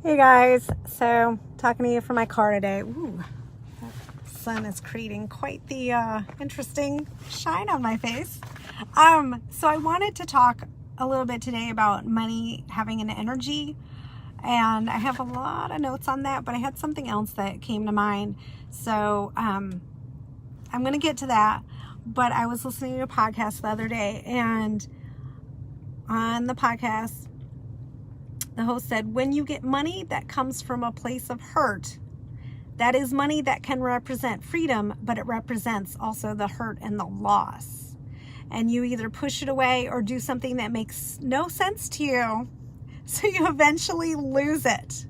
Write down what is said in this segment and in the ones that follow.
Hey guys, so talking to you from my car today. Ooh, that sun is creating quite the interesting shine on my face. So I wanted to talk a little bit today about money having an energy, and I have a lot of notes on that, but I had something else that came to mind. So I'm going to get to that, but I was listening to a podcast the other day, and on the podcast, the host said, when you get money that comes from a place of hurt, that is money that can represent freedom, but it represents also the hurt and the loss. And you either push it away or do something that makes no sense to you, so you eventually lose it.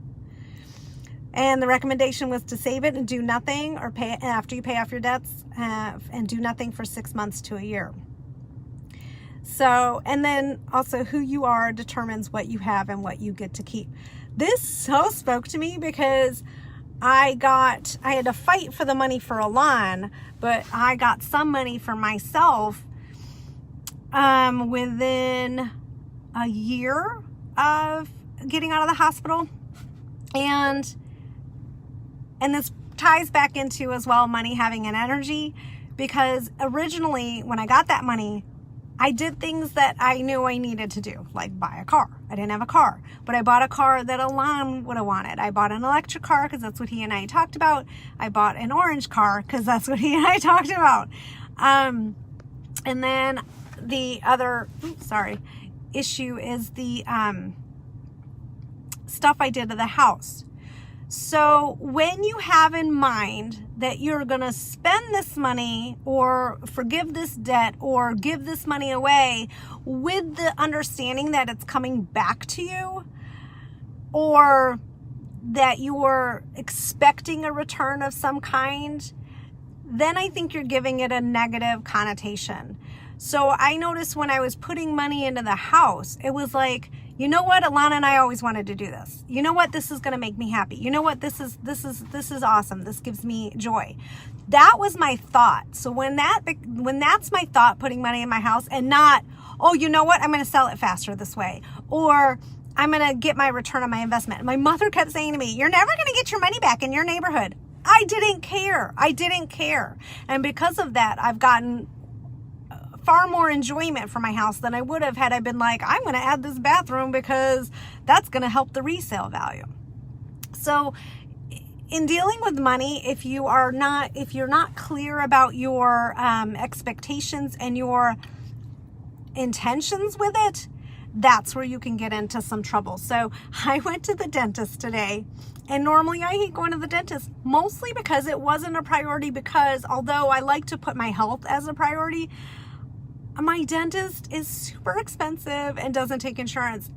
And the recommendation was to save it and do nothing, or pay after you pay off your debts, and do nothing for 6 months to a year. So, and then also who you are determines what you have and what you get to keep. This so spoke to me because I had to fight for the money for Alon, but I got some money for myself within a year of getting out of the hospital. And this ties back into as well money having an energy, because originally when I got that money, I did things that I knew I needed to do, like buy a car. I didn't have a car, but I bought a car that Alon would have wanted. I bought an electric car because that's what he and I talked about. I bought an orange car because that's what he and I talked about. And then the other, issue is the stuff I did to the house. So when you have in mind that you're going to spend this money or forgive this debt or give this money away with the understanding that it's coming back to you, or that you're expecting a return of some kind, then I think you're giving it a negative connotation. So I noticed when I was putting money into the house, it was like, you know what, Alana and I always wanted to do this. You know what, this is going to make me happy. You know what, this is awesome. This gives me joy. That was my thought. So when that's my thought, putting money in my house, and not, oh, you know what, I'm going to sell it faster this way, or I'm going to get my return on my investment. My mother kept saying to me, you're never going to get your money back in your neighborhood. I didn't care. And because of that, I've gotten far more enjoyment for my house than I would have had I been like, I'm going to add this bathroom because that's going to help the resale value. So in dealing with money, if you're not clear about your expectations and your intentions with it, that's where you can get into some trouble. So I went to the dentist today, and normally I hate going to the dentist, mostly because it wasn't a priority, because although I like to put my health as a priority, my dentist is super expensive and doesn't take insurance.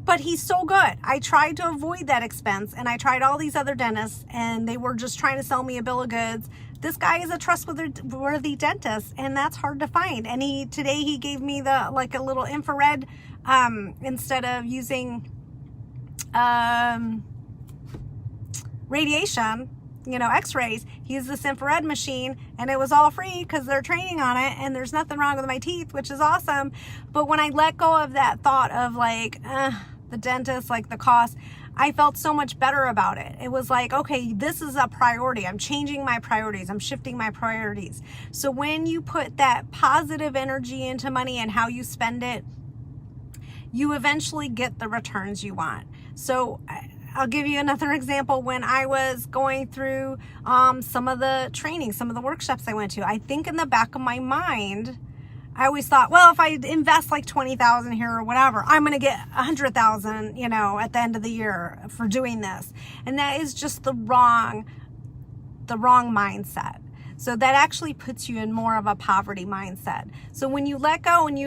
But he's so good. I tried to avoid that expense, and I tried all these other dentists, and they were just trying to sell me a bill of goods. This guy is a trustworthy dentist, and that's hard to find. And today he gave me a little infrared, instead of using radiation, x-rays. He used this infrared machine, and it was all free because they're training on it, and there's nothing wrong with my teeth, which is awesome. But when I let go of that thought of the dentist, the cost, I felt so much better about it. It was like, okay, this is a priority. I'm changing my priorities. I'm shifting my priorities. So when you put that positive energy into money and how you spend it, you eventually get the returns you want. So I'll give you another example. When I was going through some of the training, some of the workshops I went to, I think in the back of my mind, I always thought, well, if I invest like $20,000 here or whatever, I'm going to get $100,000, at the end of the year for doing this. And that is just the wrong mindset. So that actually puts you in more of a poverty mindset. So when you let go and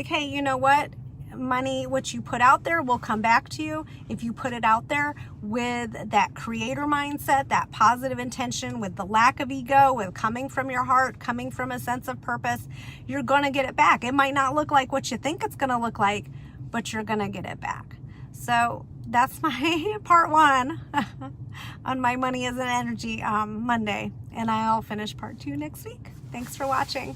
hey, you know what? Money, what you put out there will come back to you. If you put it out there with that creator mindset, that positive intention, with the lack of ego, with coming from your heart, coming from a sense of purpose, you're going to get it back. It might not look like what you think it's going to look like, but you're going to get it back. So that's my part one on my money as an energy Monday, and I'll finish part 2 next week. Thanks for watching.